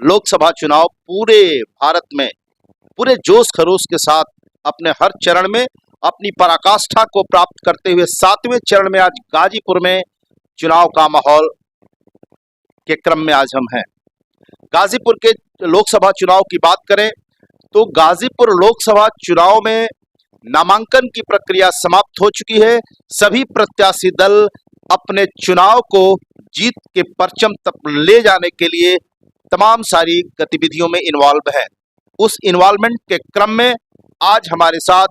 लोकसभा चुनाव पूरे भारत में पूरे जोश खरोश के साथ अपने हर चरण में अपनी पराकाष्ठा को प्राप्त करते हुए 7वें चरण में आज गाजीपुर में चुनाव का माहौल के क्रम में आज हम हैं। गाजीपुर के लोकसभा चुनाव की बात करें तो गाजीपुर लोकसभा चुनाव में नामांकन की प्रक्रिया समाप्त हो चुकी है। सभी प्रत्याशी दल अपने चुनाव को जीत के परचम तक ले जाने के लिए तमाम सारी गतिविधियों में इन्वॉल्व है। उस इन्वॉल्वमेंट के क्रम में आज हमारे साथ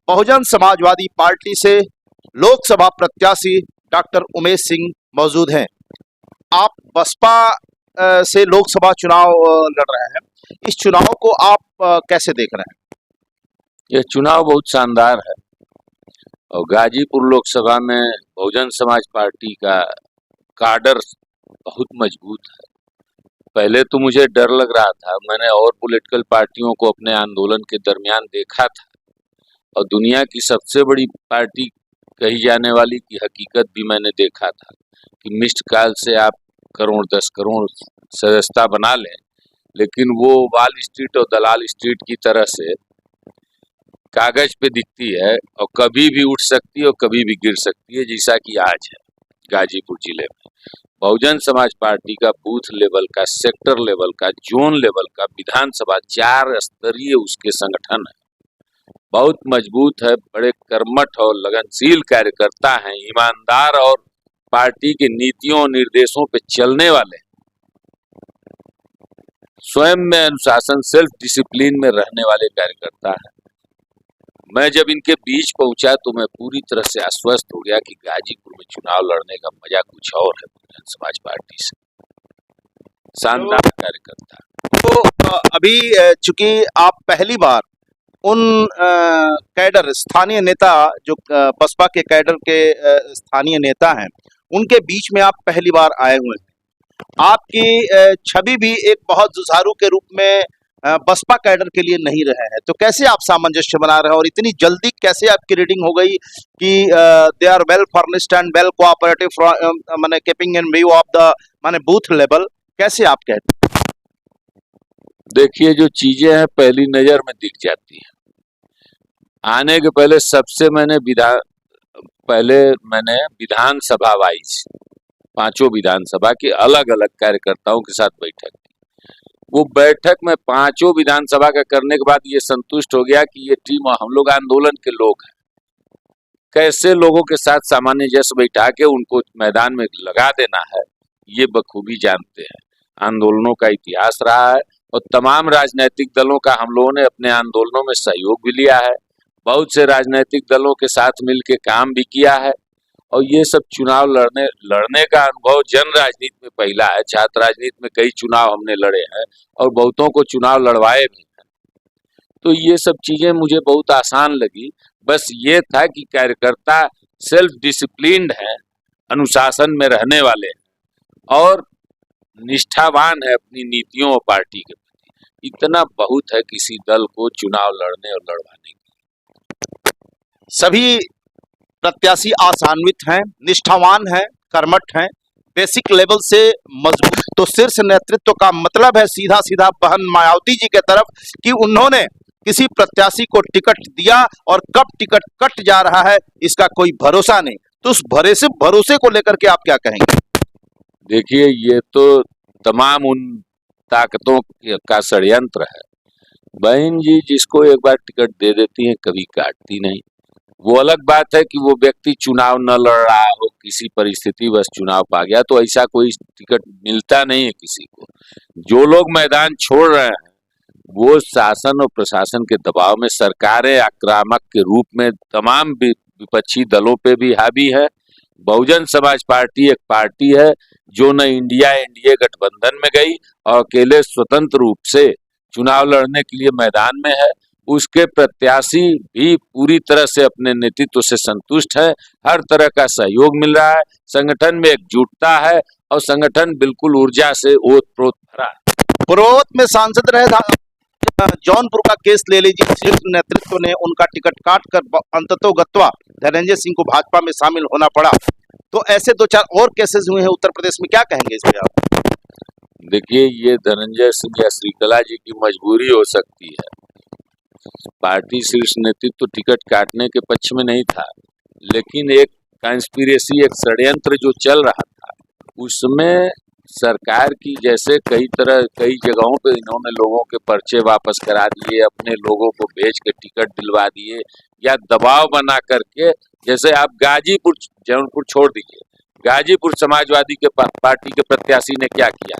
बहुजन समाजवादी पार्टी से लोकसभा प्रत्याशी डॉक्टर उमेश सिंह मौजूद हैं। आप बसपा से लोकसभा चुनाव लड़ रहे हैं, इस चुनाव को आप कैसे देख रहे हैं? यह चुनाव बहुत शानदार है और गाजीपुर लोकसभा में बहुजन समाज पार्टी का काडर बहुत मजबूत है। पहले तो मुझे डर लग रहा था, मैंने और पॉलिटिकल पार्टियों को अपने आंदोलन के दरमियान देखा था और दुनिया की सबसे बड़ी पार्टी कही जाने वाली की हकीकत भी मैंने देखा था कि मिस्ड कॉल से आप करोड़ 10 करोड़ सदस्यता बना लें, लेकिन वो वाल स्ट्रीट और दलाल स्ट्रीट की तरह से कागज पे दिखती है और कभी भी उठ सकती है और कभी भी गिर सकती है, जैसा कि आज है गाजीपुर जिले में। बहुजन समाज पार्टी का बूथ लेवल का, सेक्टर लेवल का, जोन लेवल का, विधानसभा 4 स्तरीय उसके संगठन है, बहुत मजबूत है। बड़े कर्मठ और लगनशील कार्यकर्ता हैं, ईमानदार और पार्टी के नीतियों और निर्देशों पे चलने वाले, स्वयं में अनुशासन सेल्फ डिसिप्लिन में रहने वाले कार्यकर्ता हैं। मैं जब इनके बीच पहुंचा तो मैं पूरी तरह से आश्वस्त हो गया कि गाजीपुर में चुनाव लड़ने का मजा कुछ और है। बहुजन समाज पार्टी से शानदार कार्यकर्ता। तो अभी चूंकि आप पहली बार उन कैडर स्थानीय नेता जो बसपा के कैडर के स्थानीय नेता हैं, उनके बीच में आप पहली बार आए हुए हैं। आपकी छवि भी एक बहुत जुझारू के रूप में बसपा कैडर के लिए नहीं रहे हैं, तो कैसे आप सामंजस्य बना रहे हैं और इतनी जल्दी कैसे आपकी रीडिंग हो गई कि they are well furnished and well cooperative माने keeping in view of the माने बूथ लेवल, कैसे आप कहते हैं? देखिए, जो चीजें हैं पहली नजर में दिख जाती हैं। आने के पहले मैंने विधानसभा वाइज 5 विधानसभा के अलग अलग कार्यकर्ताओं के साथ बैठक की। वो बैठक में 5 विधानसभा का करने के बाद ये संतुष्ट हो गया कि ये टीम हम लोग आंदोलन के लोग हैं, कैसे लोगों के साथ सामान्य जैसे बैठा के उनको मैदान में लगा देना है, ये बखूबी जानते हैं। आंदोलनों का इतिहास रहा है और तमाम राजनीतिक दलों का हम लोगों ने अपने आंदोलनों में सहयोग भी लिया है, बहुत से राजनीतिक दलों के साथ मिलकर काम भी किया है और ये सब चुनाव लड़ने का अनुभव जन राजनीति में पहला है। छात्र राजनीति में कई चुनाव हमने लड़े हैं और बहुतों को चुनाव लड़वाए भी हैं, तो ये सब चीजें मुझे बहुत आसान लगी। बस ये था कि कार्यकर्ता सेल्फ डिसिप्लिन्ड है, अनुशासन में रहने वाले हैं और निष्ठावान है अपनी नीतियों और पार्टी के प्रति। इतना बहुत है किसी दल को चुनाव लड़ने और लड़वाने की। सभी प्रत्याशी आशान्वित हैं, निष्ठावान हैं, कर्मठ हैं, बेसिक लेवल से मजबूत। तो शीर्ष नेतृत्व का मतलब है सीधा सीधा बहन मायावती जी के तरफ कि उन्होंने किसी प्रत्याशी को टिकट दिया और कब टिकट कट जा रहा है इसका कोई भरोसा नहीं। तो उस भरोसे को लेकर के आप क्या कहेंगे? देखिए, ये तो तमाम उन ताकतों का षड्यंत्र है। बहन जी जिसको एक बार टिकट दे देती हैं कभी काटती नहीं। वो अलग बात है कि वो व्यक्ति चुनाव न लड़ रहा हो, किसी परिस्थिति बस चुनाव पा गया, तो ऐसा कोई टिकट मिलता नहीं है किसी को। जो लोग मैदान छोड़ रहे हैं वो शासन और प्रशासन के दबाव में, सरकारें आक्रामक के रूप में तमाम विपक्षी दलों पे भी हावी है। बहुजन समाज पार्टी एक पार्टी है जो न इंडिया एनडीए गठबंधन में गई और अकेले स्वतंत्र रूप से चुनाव लड़ने के लिए मैदान में है। उसके प्रत्याशी भी पूरी तरह से अपने नेतृत्व से संतुष्ट है, हर तरह का सहयोग मिल रहा है, संगठन में एकजुटता है और संगठन बिल्कुल ऊर्जा से ओतप्रोत भरा है। पूर्वोत्तर में सांसद रहे जौनपुर का केस ले लीजिए, शीर्ष नेतृत्व ने उनका टिकट काट कर अंततोगत्वा धनंजय सिंह को भाजपा में शामिल होना पड़ा। तो ऐसे 2-4 और केसेस हुए हैं उत्तर प्रदेश में, क्या कहेंगे इस पे आप? देखिए, ये धनंजय सिंह या श्रीकला जी की मजबूरी हो सकती है। पार्टी शीर्ष नेतृत्व तो टिकट काटने के पक्ष में नहीं था, लेकिन एक कंस्पिरेसी, एक षड्यंत्र जो चल रहा था, उसमें सरकार की जैसे कई जगहों पे इन्होंने लोगों के पर्चे वापस करा दिए, अपने लोगों को भेज के टिकट दिलवा दिए, या दबाव बना करके, जैसे आप गाजीपुर, जौनपुर छोड़ दीजिए, गाजीपुर समाजवादी के पार्टी के प्रत्याशी ने क्या किया,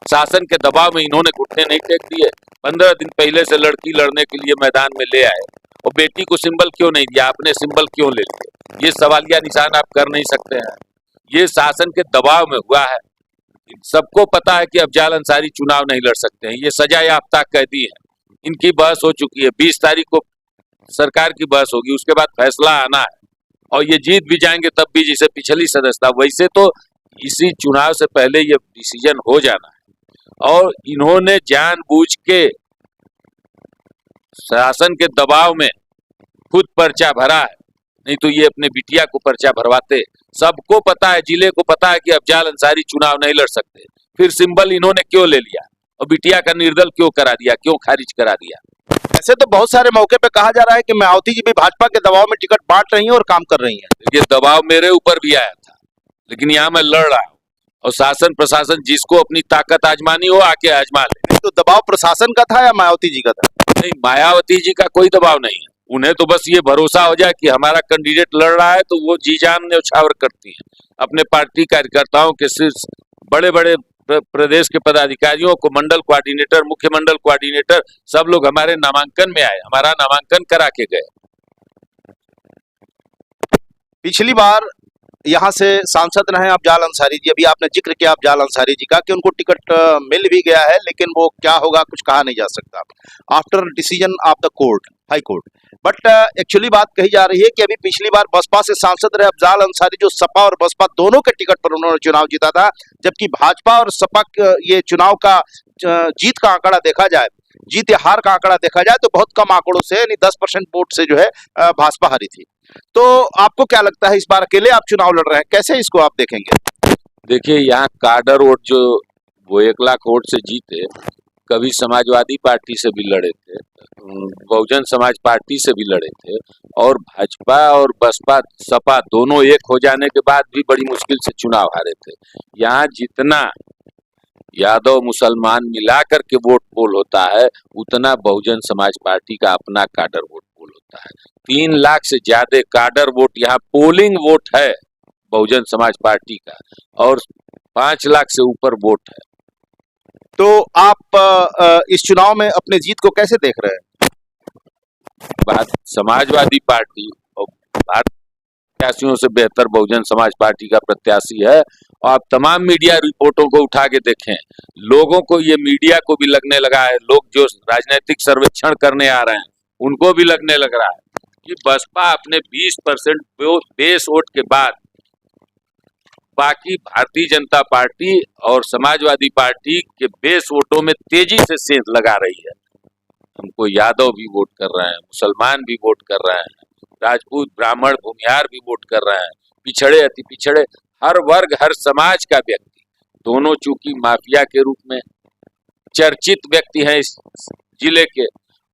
शासन के दबाव में इन्होंने घुटने नहीं टेक दिए। 15 दिन पहले से लड़की लड़ने के लिए मैदान में ले आए, और बेटी को सिंबल क्यों नहीं दिया, आपने सिंबल क्यों ले लिया, ये सवालिया निशान आप कर नहीं सकते हैं। ये शासन के दबाव में हुआ है। सबको पता है कि अफजाल अंसारी चुनाव नहीं लड़ सकते हैं, ये सजा याफ्ता कैदी है, इनकी बहस हो चुकी है, 20 तारीख को सरकार की बहस होगी, उसके बाद फैसला आना है, और ये जीत भी जाएंगे तब भी, जिसे पिछली सदस्यता, वैसे तो इसी चुनाव से पहले ये डिसीजन हो जाना है। और इन्होंने जानबूझ के शासन के दबाव में खुद पर्चा भरा है, नहीं तो ये अपने बिटिया को पर्चा भरवाते। सबको पता है, जिले को पता है कि अफजाल अंसारी चुनाव नहीं लड़ सकते, फिर सिंबल इन्होंने क्यों ले लिया, और बिटिया का निर्दल क्यों करा दिया, क्यों खारिज करा दिया। ऐसे तो बहुत सारे मौके पे कहा जा रहा है कि मायावती जी भी भाजपा के दबाव में टिकट बांट रही हैं और काम कर रही हैं। ये दबाव मेरे ऊपर भी आया था, लेकिन यहाँ मैं लड़ रहा हूँ, और शासन प्रशासन जिसको अपनी ताकत आजमानी हो आके आजमा ले। तो दबाव प्रशासन का था या मायावती जी का था? नहीं, मायावती जी का कोई दबाव नहीं है, उन्हें तो बस ये भरोसा हो जाए कि हमारा कैंडिडेट लड़ रहा है, तो वो जी जान न्यौछावर करती है। अपने पार्टी कार्यकर्ताओं के शीर्ष बड़े बड़े प्रदेश के पदाधिकारियों को, मंडल कोऑर्डिनेटर, मुख्य मंडल कोऑर्डिनेटर, सब लोग हमारे नामांकन में आए, हमारा नामांकन करा के गए। पिछली बार यहाँ से सांसद रहे अफजाल अंसारी जी, अभी आपने जिक्र किया अफजाल अंसारी जी का कि उनको टिकट मिल भी गया है, लेकिन वो क्या होगा कुछ कहा नहीं जा सकता after decision of the court, high court. But actually बात कही जा रही है कि अभी पिछली बार बसपा से सांसद रहे अफजाल अंसारी, जो सपा और बसपा दोनों के टिकट पर उन्होंने चुनाव जीता था, जबकि भाजपा और सपा ये चुनाव का जीत का आंकड़ा देखा जाए, जीत या हार का आंकड़ा देखा जाए, तो बहुत कम आंकड़ों से, यानी 10% वोट से जो है भाजपा हारी थी। तो आपको क्या लगता है, इस बार अकेले आप चुनाव लड़ रहे हैं, कैसे इसको आप देखेंगे? देखिए, यहाँ काडर वोट जो वो 1 लाख वोट से जीते, कभी समाजवादी पार्टी से भी लड़े थे, बहुजन समाज पार्टी से भी लड़े थे, और भाजपा और बसपा सपा दोनों एक हो जाने के बाद भी बड़ी मुश्किल से चुनाव हारे थे। यहाँ जितना यादव मुसलमान मिला करके वोट पोल होता है, उतना बहुजन समाज पार्टी का अपना काडर वोट पोल होता है। 3 लाख से ज्यादा काडर वोट यहाँ पोलिंग वोट है बहुजन समाज पार्टी का, और 5 लाख से ऊपर वोट है। तो आप इस चुनाव में अपने जीत को कैसे देख रहे हैं? समाजवादी पार्टी और भारत प्रत्याशियों से बेहतर बहुजन समाज पार्टी का प्रत्याशी है, और आप तमाम मीडिया रिपोर्टों को उठा के देखें, लोगों को, ये मीडिया को भी लगने लगा है, लोग जो राजनीतिक सर्वेक्षण करने आ रहे हैं उनको भी लगने लग रहा है कि बसपा अपने 20% बेस वोट के बाद बाकी भारतीय जनता पार्टी और समाजवादी पार्टी के बेस वोटों में तेजी से सेंध लगा रही है। हमको यादव भी वोट कर रहे हैं, मुसलमान भी वोट कर रहे हैं, राजपूत, ब्राह्मण, भूमिहार भी वोट कर रहे हैं, पिछड़े, अति पिछड़े, हर वर्ग, हर समाज का व्यक्ति, दोनों चूंकि माफिया के रूप में चर्चित व्यक्ति हैं इस जिले के,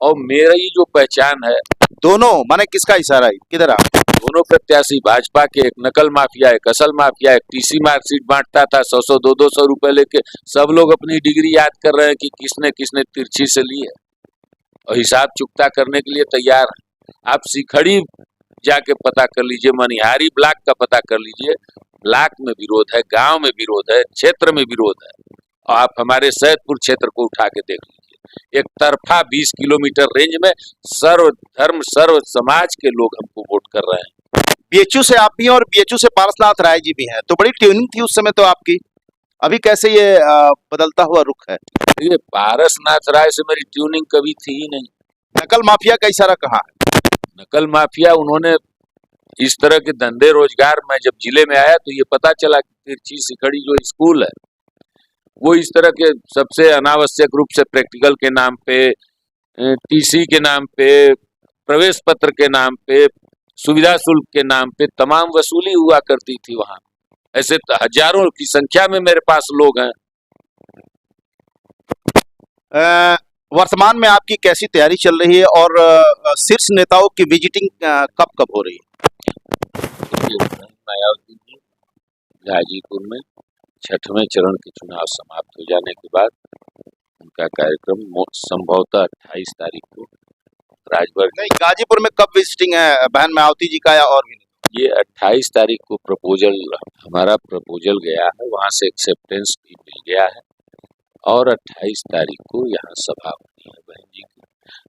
और मेरी जो पहचान है, दोनों माने किसका इशारा है, किधर आप? दोनों प्रत्याशी भाजपा के, एक नकल माफिया, एक असल माफिया, एक टीसी मार्कशीट बांटता था 100-100, 200 रुपए लेके, सब लोग अपनी डिग्री याद कर रहे हैं कि किसने किसने तिरछी से ली है, और हिसाब चुकता करने के लिए तैयार है। आप सिखड़ी जाके पता कर लीजिए, मनिहारी ब्लॉक का पता कर लीजिए, ब्लॉक में विरोध है, गांव में विरोध है, क्षेत्र में विरोध है, और आप हमारे सैदपुर क्षेत्र को उठा के देख लीजिए, एक तरफा 20 किलोमीटर रेंज में सर्व धर्म सर्व समाज के लोग हमको वोट कर रहे हैं। बीएचयू से आप भी हैं और बीएचयू से पारसनाथ राय जी भी हैं, तो बड़ी ट्यूनिंग थी उस समय तो आपकी, अभी कैसे ये बदलता हुआ रुख है? ये पारसनाथ राय से मेरी ट्यूनिंग कभी थी ही नहीं। नकल माफिया का इशारा कहाँ है? नकल माफिया, उन्होंने इस तरह के धंधे रोजगार में जब जिले में आया तो ये पता चला कि तिरछी सिखड़ी जो स्कूल है वो इस तरह के सबसे अनावश्यक रूप से प्रैक्टिकल के नाम पे, टीसी के नाम पे, प्रवेश पत्र के नाम पे, सुविधा शुल्क के नाम पे तमाम वसूली हुआ करती थी वहां। ऐसे हजारों की संख्या में मेरे पास लोग हैं अ, वर्तमान में आपकी कैसी तैयारी चल रही है और शीर्ष नेताओं की विजिटिंग कब कब हो रही है? देखिए, मायावती जी गाजीपुर में छठवें चरण के चुनाव समाप्त हो जाने के बाद उनका कार्यक्रम संभवतः 28 तारीख को राजभर नहीं, गाजीपुर में कब विजिटिंग है बहन मायावती जी का या और भी? ये 28 तारीख को हमारा प्रपोजल गया है, वहाँ से एक्सेप्टेंस भी मिल गया है और 28 तारीख को यहाँ सभा होनी है बहन जी की।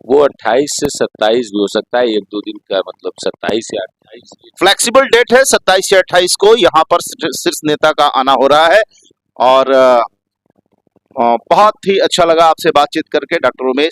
वो 28 से 27 भी हो सकता है, एक दो दिन का, मतलब 27 या 28। फ्लेक्सिबल डेट है, 27 से 28 को यहाँ पर शीर्ष नेता का आना हो रहा है और बहुत ही अच्छा लगा आपसे बातचीत करके डॉक्टर उमेश।